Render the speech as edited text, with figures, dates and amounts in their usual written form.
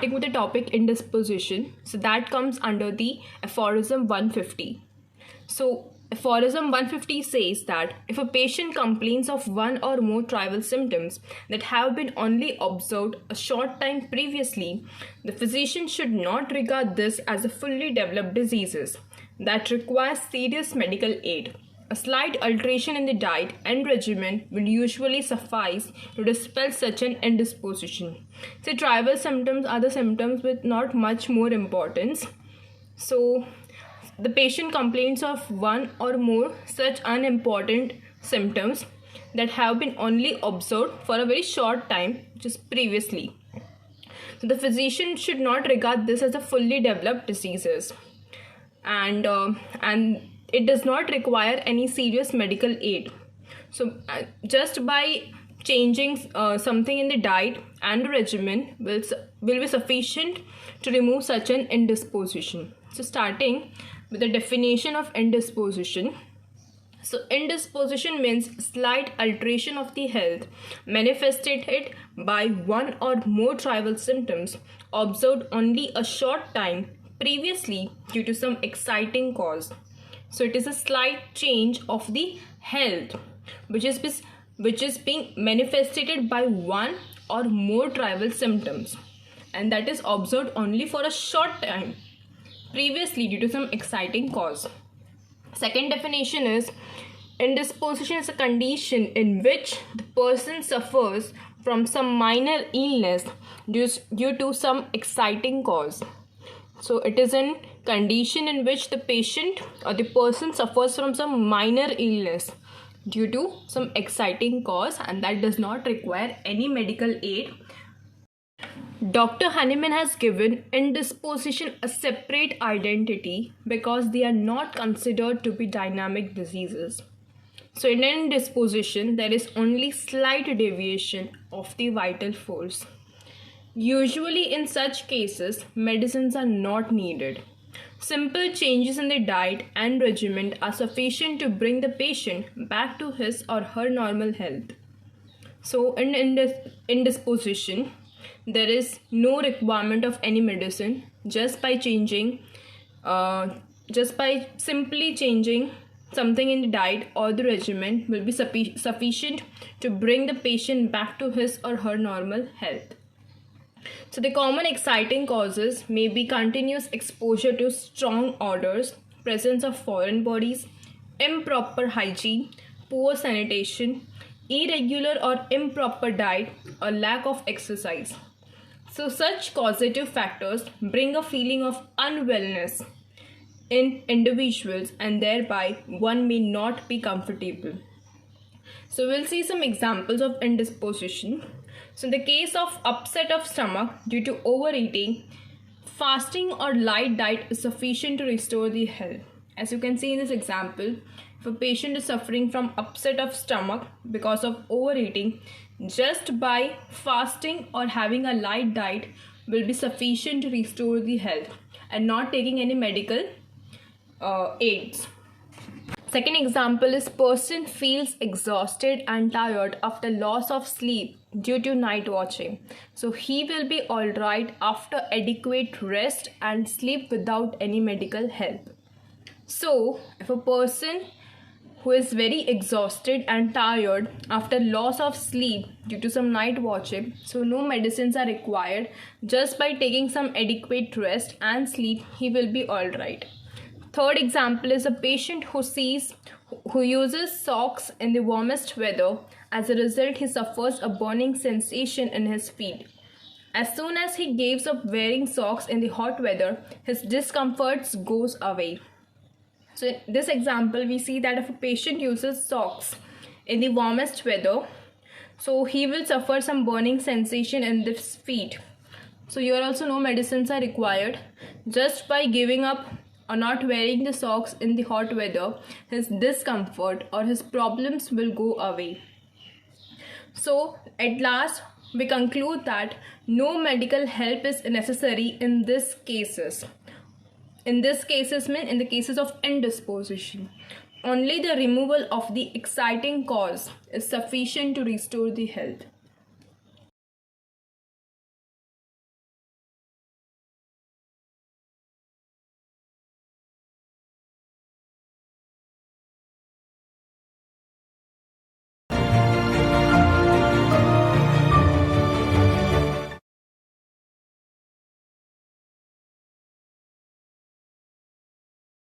starting with the topic indisposition. So that comes under the aphorism 150. So aphorism 150 says that if a patient complains of one or more trivial symptoms that have been only observed a short time previously, the physician should not regard this as a fully developed diseases that requires serious medical aid. A slight alteration in the diet and regimen will usually suffice to dispel such an indisposition. So trivial symptoms are the symptoms with not much more importance. So the patient complains of one or more such unimportant symptoms that have been only observed for a very short time, just previously. So the physician should not regard this as a fully developed diseases, and it does not require any serious medical aid. So just by changing something in the diet and regimen will be sufficient to remove such an indisposition. So starting with the definition of indisposition. So indisposition means slight alteration of the health manifested by one or more trivial symptoms observed only a short time previously due to some exciting cause. So it is a slight change of the health which is being manifested by one or more trivial symptoms, and that is observed only for a short time previously due to some exciting cause. Second definition is indisposition is a condition in which the person suffers from some minor illness due to some exciting cause. So it is a condition in which the patient or the person suffers from some minor illness due to some exciting cause, and that does not require any medical aid. Dr. Hahnemann has given indisposition a separate identity because they are not considered to be dynamic diseases. So in indisposition, there is only slight deviation of the vital force. Usually in such cases, medicines are not needed. Simple changes in the diet and regimen are sufficient to bring the patient back to his or her normal health. So in indisposition, there is no requirement of any medicine. Just by simply changing something in the diet or the regimen will be sufficient to bring the patient back to his or her normal health. So the common exciting causes may be continuous exposure to strong odors, presence of foreign bodies, improper hygiene, poor sanitation, irregular or improper diet, or lack of exercise. So such causative factors bring a feeling of unwellness in individuals, and thereby one may not be comfortable. So we'll see some examples of indisposition. So in the case of upset of stomach due to overeating, fasting or light diet is sufficient to restore the health. As you can see in this example, if a patient is suffering from upset of stomach because of overeating, just by fasting or having a light diet will be sufficient to restore the health and not taking any medical aids. Second example is person feels exhausted and tired after loss of sleep due to night watching. So he will be alright after adequate rest and sleep without any medical help. So if a person who is very exhausted and tired after loss of sleep due to some night watching, so no medicines are required, just by taking some adequate rest and sleep he will be alright. Third example is a patient who uses socks in the warmest weather. As a result, he suffers a burning sensation in his feet. As soon as he gives up wearing socks in the hot weather, his discomforts goes away. So in this example, we see that if a patient uses socks in the warmest weather, so he will suffer some burning sensation in his feet. So here also no medicines are required. Just by giving up or not wearing the socks in the hot weather, his discomfort or his problems will go away. So at last we conclude that no medical help is necessary in these cases. In the cases of indisposition, only the removal of the exciting cause is sufficient to restore the health.